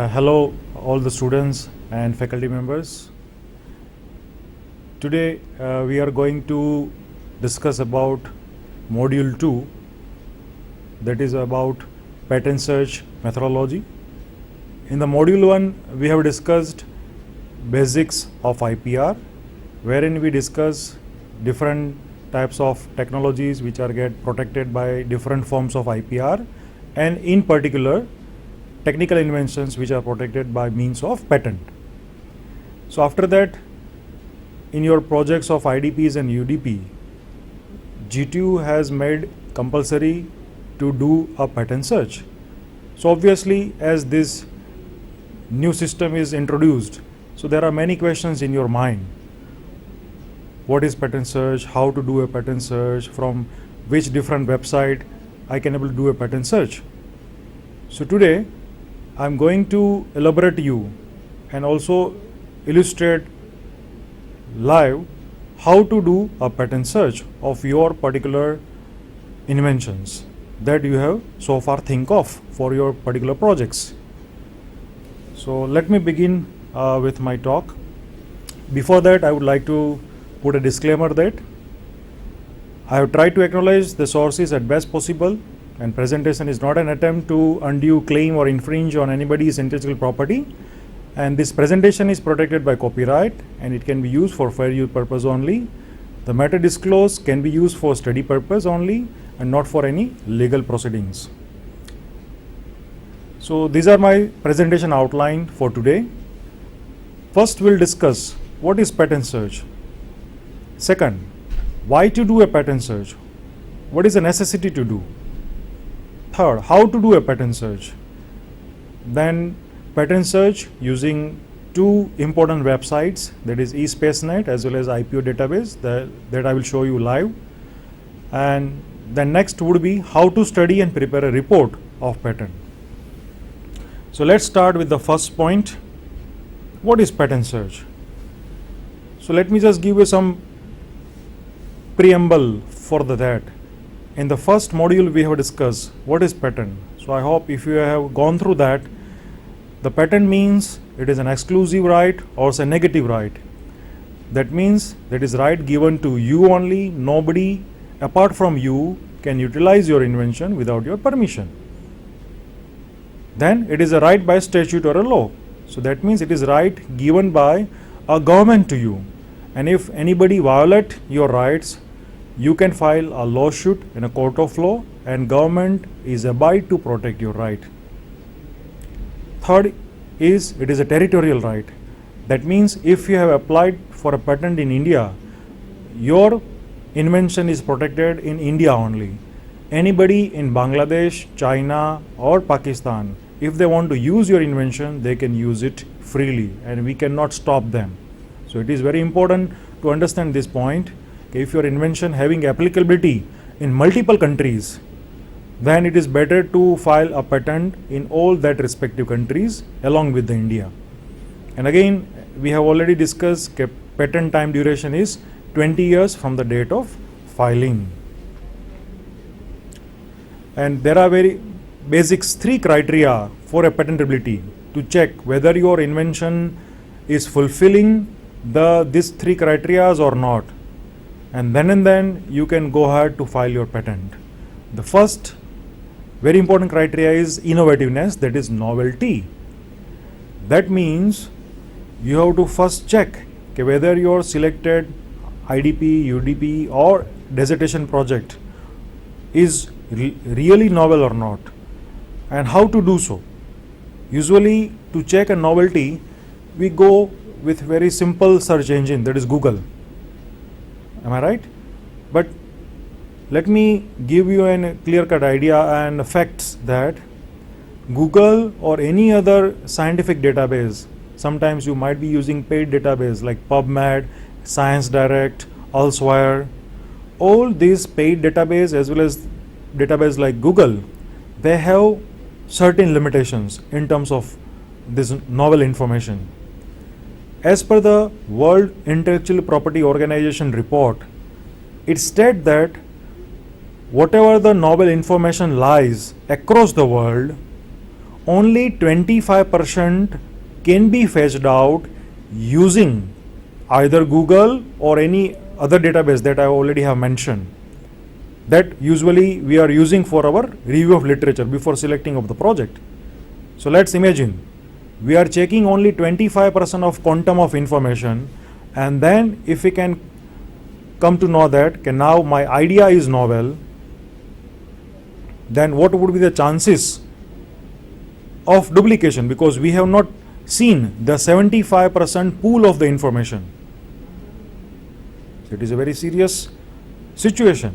Hello, all the students and faculty members. Today we are going to discuss about Module 2, that is about pattern search methodology. In the Module 1, we have discussed basics of IPR, wherein we discuss different types of technologies which are get protected by different forms of IPR, and in particular technical inventions which are protected by means of patent. So after that, in your projects of IDPs and UDP, GTU has made compulsory to do a patent search. So obviously, as this new system is introduced, so there are many questions in your mind. What is patent search? How to do a patent search? From which different website I can able to do a patent search? So today I'm going to elaborate you and also illustrate live how to do a patent search of your particular inventions that you have so far think of for your particular projects. So let me begin with my talk. Before that, I would like to put a disclaimer that I have tried to acknowledge the sources at best possible, and presentation is not an attempt to undue claim or infringe on anybody's intellectual property, and this presentation is protected by copyright and it can be used for fair use purpose only. The matter disclosed can be used for study purpose only and not for any legal proceedings. So these are my presentation outline for today. First, we'll discuss what is patent search. Second, why to do a patent search? What is the necessity to do? Third, how to do a patent search. Then patent search using two important websites, that is eSpaceNet as well as IPO database that I will show you live. And then next would be how to study and prepare a report of patent. So let's start with the first point. What is patent search? So let me just give you some preamble for that. In the first module we have discussed what is patent. So I hope if you have gone through that, the patent means it is an exclusive right or a negative right. That means that is right given to you only. Nobody apart from you can utilize your invention without your permission. Then it is a right by statute or a law. So that means it is right given by a government to you. And if anybody violate your rights, you can file a lawsuit in a court of law and government is obliged to protect your right. Third is it is a territorial right. That means if you have applied for a patent in India, your invention is protected in India only. Anybody in Bangladesh, China or Pakistan, if they want to use your invention, they can use it freely and we cannot stop them. So it is very important to understand this point. If your invention having applicability in multiple countries, then it is better to file a patent in all that respective countries along with the India. And again, we have already discussed patent time duration is 20 years from the date of filing. And there are very basics 3 criteria for a patentability to check whether your invention is fulfilling these 3 criteria or not. And then you can go ahead to file your patent. The first very important criteria is innovativeness, that is novelty. That means you have to first check whether your selected IDP, UDP or dissertation project is really novel or not, and how to do so. Usually to check a novelty, we go with very simple search engine, that is Google. Am I right? But let me give you a clear-cut idea and facts that Google or any other scientific database, sometimes you might be using paid database like PubMed, ScienceDirect, Elsewhere. All these paid database as well as database like Google, they have certain limitations in terms of this novel information. As per the World Intellectual Property Organization report, it states that whatever the novel information lies across the world, only 25% can be fetched out using either Google or any other database that I already have mentioned, that usually we are using for our review of literature before selecting of the project. So let's imagine we are checking only 25% of quantum of information, and then if we can come to know that now my idea is novel, then what would be the chances of duplication, because we have not seen the 75% pool of the information. So it is a very serious situation.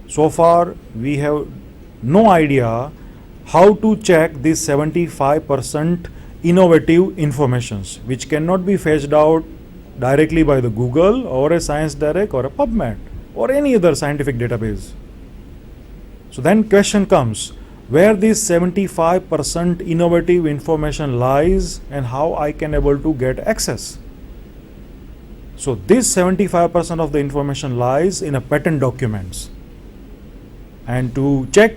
So far we have no idea how to check this 75% innovative informations which cannot be fetched out directly by the Google or a ScienceDirect or a PubMed or any other scientific database. So then question comes, where this 75% innovative information lies and how I can able to get access. So this 75% of the information lies in a patent documents, and to check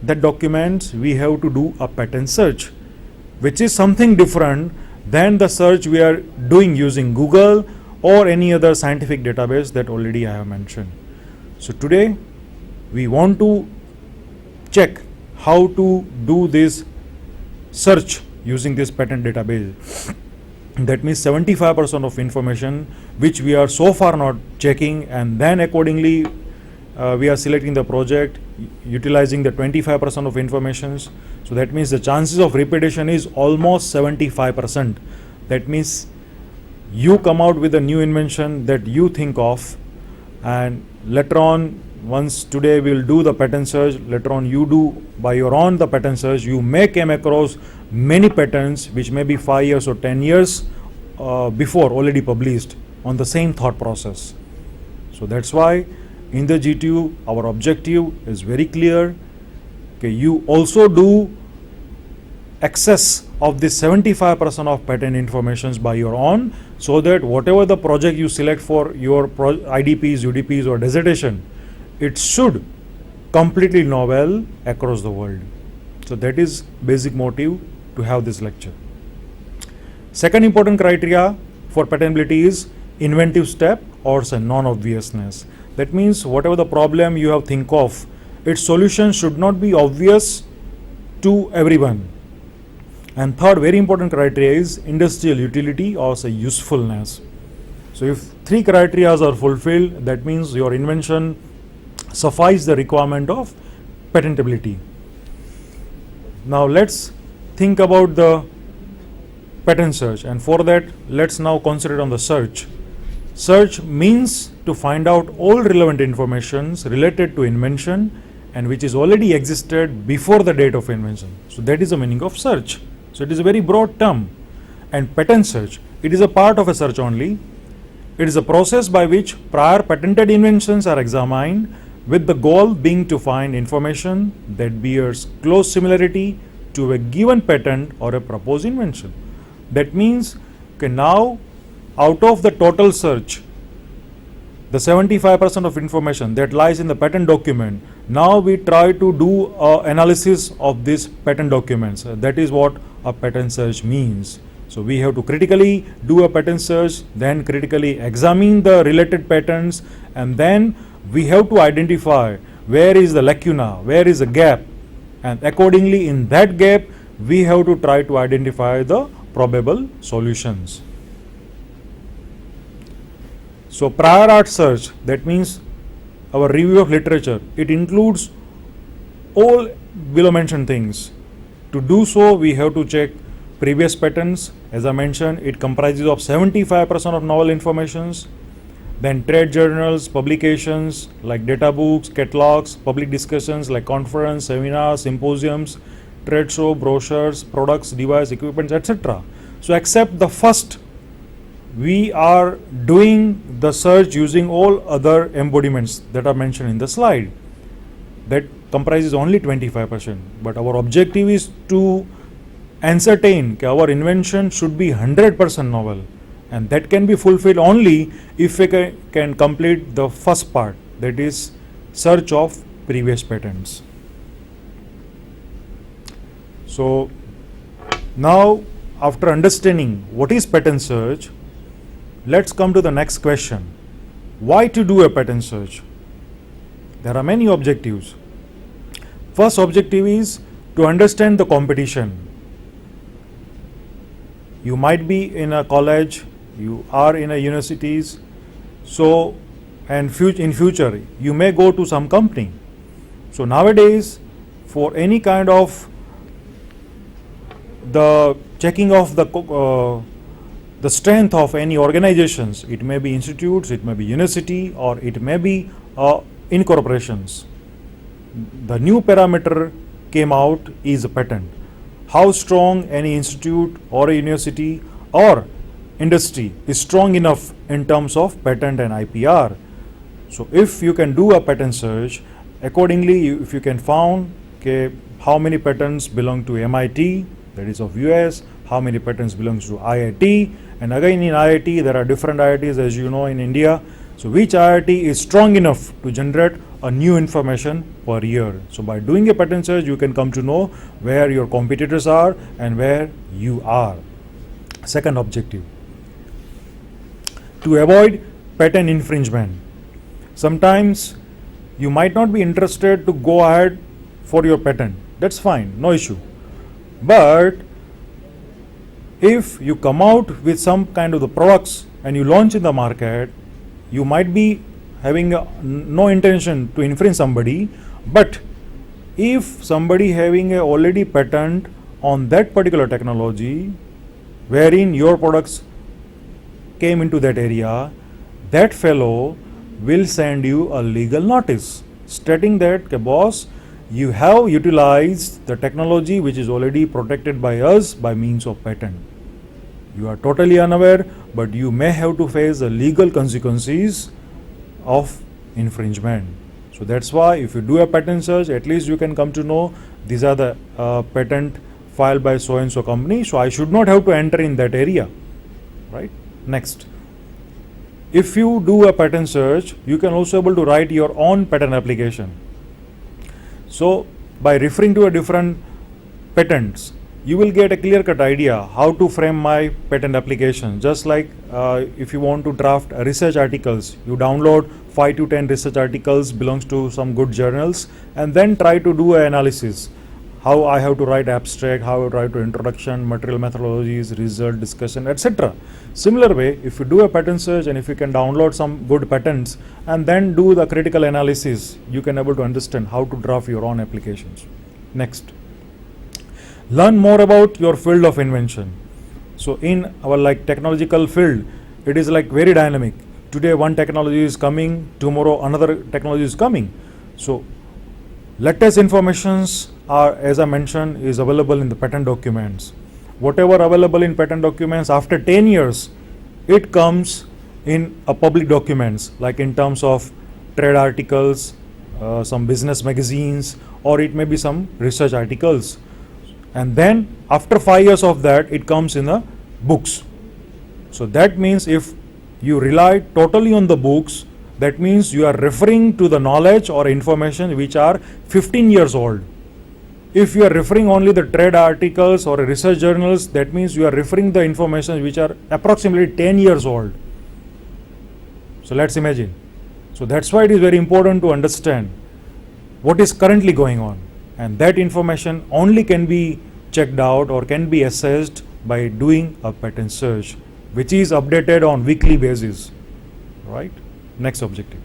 that documents we have to do a patent search, which is something different than the search we are doing using Google or any other scientific database that already I have mentioned. So today we want to check how to do this search using this patent database. That means 75% of information which we are so far not checking, and then accordingly we are selecting the project utilizing the 25% of informations. So that means the chances of repetition is almost 75%. That means you come out with a new invention that you think of, and later on, once today we will do the patent search, later on you do by your own the patent search, you may come across many patents which may be 5 years or 10 years before already published on the same thought process. So that's why in the GTU our objective is very clear. Okay, you also do access of this 75% of patent informations by your own, so that whatever the project you select for your IDPs, UDPs or dissertation, it should completely novel across the world. So that is basic motive to have this lecture. Second important criteria for patentability is inventive step or say non-obviousness. That means whatever the problem you have think of, its solution should not be obvious to everyone. And third very important criteria is industrial utility or say usefulness. So if three criteria are fulfilled, that means your invention suffice the requirement of patentability. Now let's think about the patent search, and for that let's now concentrate on the search. Search means to find out all relevant information related to invention and which is already existed before the date of invention. So that is the meaning of search. So it is a very broad term. And patent search, it is a part of a search only. It is a process by which prior patented inventions are examined, with the goal being to find information that bears close similarity to a given patent or a proposed invention. That means now out of the total search, the 75% of information that lies in the patent document, now we try to do analysis of these patent documents. That is what a patent search means. So we have to critically do a patent search, then critically examine the related patents, and then we have to identify where is the lacuna, where is the gap, and accordingly in that gap we have to try to identify the probable solutions. So prior art search, that means our review of literature, it includes all below mentioned things. To do so, we have to check previous patents. As I mentioned, it comprises of 75% of novel informations. Then trade journals, publications like data books, catalogs, public discussions like conference, seminars, symposiums, trade show, brochures, products, device, equipment, etc. So except the first, we are doing the search using all other embodiments that are mentioned in the slide. That comprises only 25%. But our objective is to ascertain that our invention should be 100% novel. And that can be fulfilled only if we can complete the first part, that is search of previous patents. So Now, after understanding what is patent search, let's come to the next question. Why to do a patent search? There are many objectives. First objective is to understand the competition. You might be in a college, you are in a universities, so and in future you may go to some company. So nowadays, for any kind of the checking of the strength of any organizations, it may be institutes, it may be university, or it may be incorporations. The new parameter came out is a patent. How strong any institute or a university or industry is strong enough in terms of patent and IPR. So if you can do a patent search, accordingly if you can found how many patents belong to MIT, that is of US, how many patents belongs to IIT, and again in IIT there are different IITs as you know in India. So which IIT is strong enough to generate a new information per year. So by doing a patent search, you can come to know where your competitors are and where you are. Second objective, to avoid patent infringement. Sometimes you might not be interested to go ahead for your patent. That's fine, no issue. But if you come out with some kind of the products and you launch in the market, you might be having no intention to infringe somebody, but if somebody having a already patent on that particular technology wherein your products came into that area, that fellow will send you a legal notice stating that, boss, you have utilized the technology which is already protected by us by means of patent. You are totally unaware, but you may have to face the legal consequences of infringement. So that's why if you do a patent search, at least you can come to know these are the patent filed by so and so company, so I should not have to enter in that area, right? Next, if you do a patent search, you can also able to write your own patent application. So by referring to a different patents, you will get a clear-cut idea how to frame my patent application. Just like if you want to draft research articles, you download 5 to 10 research articles belongs to some good journals and then try to do an analysis. How I have to write abstract, how I write to introduction, material methodologies, result, discussion, etc. Similar way, if you do a patent search and if you can download some good patents and then do the critical analysis, you can able to understand how to draft your own applications. Next, learn more about your field of invention. So in our like technological field, it is like very dynamic. Today one technology is coming, tomorrow another technology is coming. So latest informations are, as I mentioned, is available in the patent documents. Whatever available in patent documents after 10 years, it comes in a public documents, like in terms of trade articles, some business magazines, or it may be some research articles. And then after 5 years of that, it comes in the books. So that means if you rely totally on the books, that means you are referring to the knowledge or information which are 15 years old. If you are referring only the trade articles or research journals, that means you are referring the information which are approximately 10 years old. So let's imagine. So that's why it is very important to understand what is currently going on, and that information only can be checked out or can be assessed by doing a patent search, which is updated on weekly basis, right? Next objective,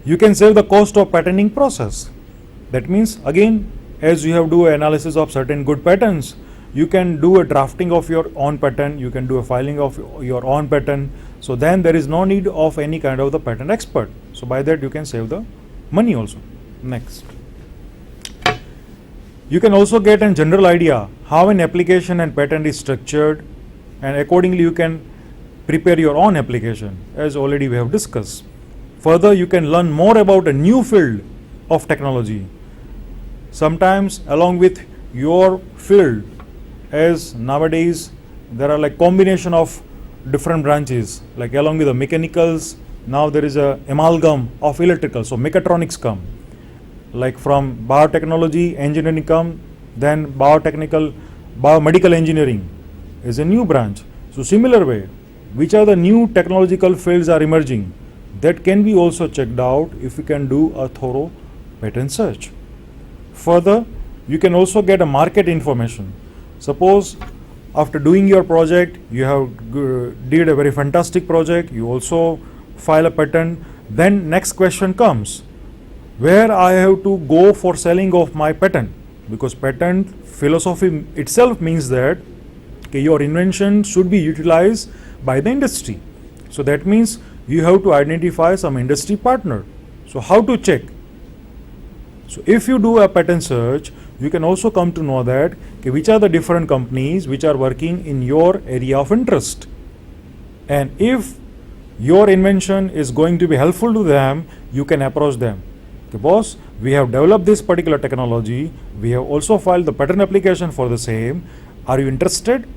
you can save the cost of patenting process. That means again, as you have do an analysis of certain good patents, you can do a drafting of your own patent, you can do a filing of your own patent. So then there is no need of any kind of the patent expert. So by that you can save the money also. Next, you can also get a general idea how an application and patent is structured, and accordingly you can prepare your own application, as already we have discussed. Further, you can learn more about a new field of technology. Sometimes along with your field, as nowadays there are like combination of different branches, like along with the mechanicals, now there is a amalgam of electrical, so mechatronics come. Like from biotechnology, engineering come, then biotechnical biomedical engineering is a new branch. So similar way, which are the new technological fields are emerging, that can be also checked out if you can do a thorough patent search. Further, you can also get a market information. Suppose after doing your project, you have did a very fantastic project, you also file a patent, then next question comes, where I have to go for selling of my patent, because patent philosophy itself means that your invention should be utilized by the industry. So that means you have to identify some industry partner. So how to check? So if you do a patent search, you can also come to know that which are the different companies which are working in your area of interest. And if your invention is going to be helpful to them, you can approach them. Okay, boss, we have developed this particular technology. We have also filed the patent application for the same. Are you interested?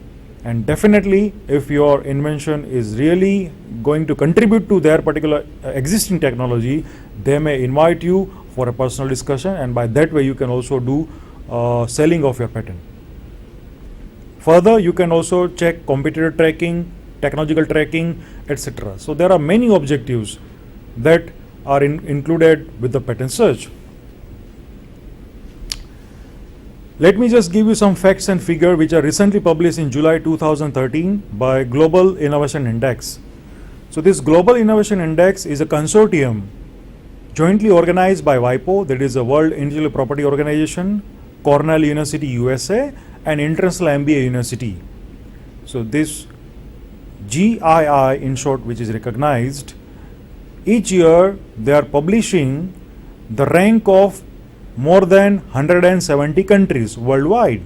And definitely, if your invention is really going to contribute to their particular existing technology, they may invite you for a personal discussion, and by that way you can also do selling of your patent. Further, you can also check competitor tracking, technological tracking, etc. So there are many objectives that are included with the patent search. Let me just give you some facts and figures which are recently published in July 2013 by Global Innovation Index. So this Global Innovation Index is a consortium jointly organized by WIPO, that is the World Intellectual Property Organization, Cornell University USA, and International MBA University. So this GII in short, which is recognized, each year they are publishing the rank of more than 170 countries worldwide,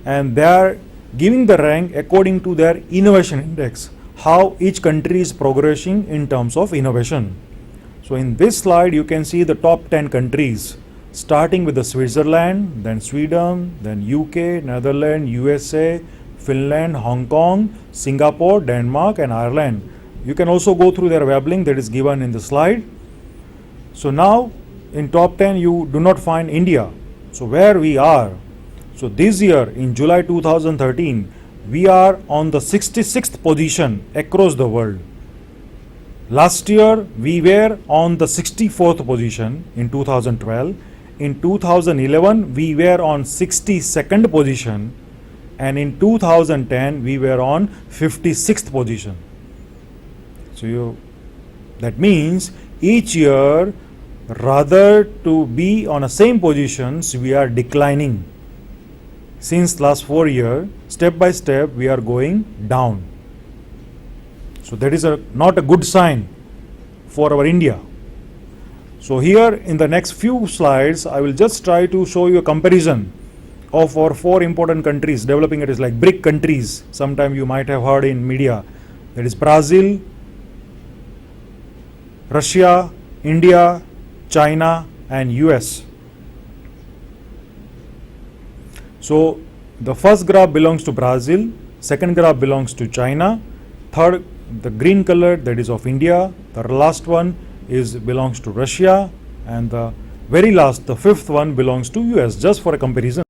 and they are giving the rank according to their innovation index, how each country is progressing in terms of innovation. So in this slide you can see the top 10 countries, starting with the Switzerland, then Sweden, then UK, Netherlands, USA, Finland, Hong Kong, Singapore, Denmark, and Ireland. You can also go through their web link that is given in the slide. So now in top 10 you do not find India. So where we are? So this year in July 2013 we are on the 66th position across the world. Last year we were on the 64th position in 2012. In 2011 we were on 62nd position, and in 2010 we were on 56th position. So that means each year, rather to be on the same positions, we are declining. Since last 4 years, step by step we are going down. So that is not a good sign for our India. So here in the next few slides I will just try to show you a comparison of our 4 important countries, developing countries like BRIC countries. Sometime you might have heard in media. That is Brazil, Russia, India, China, and US. So the first graph belongs to Brazil, second graph belongs to China, third, the green color, that is of India, the last one belongs to Russia, and the very last, the fifth one, belongs to US, just for a comparison.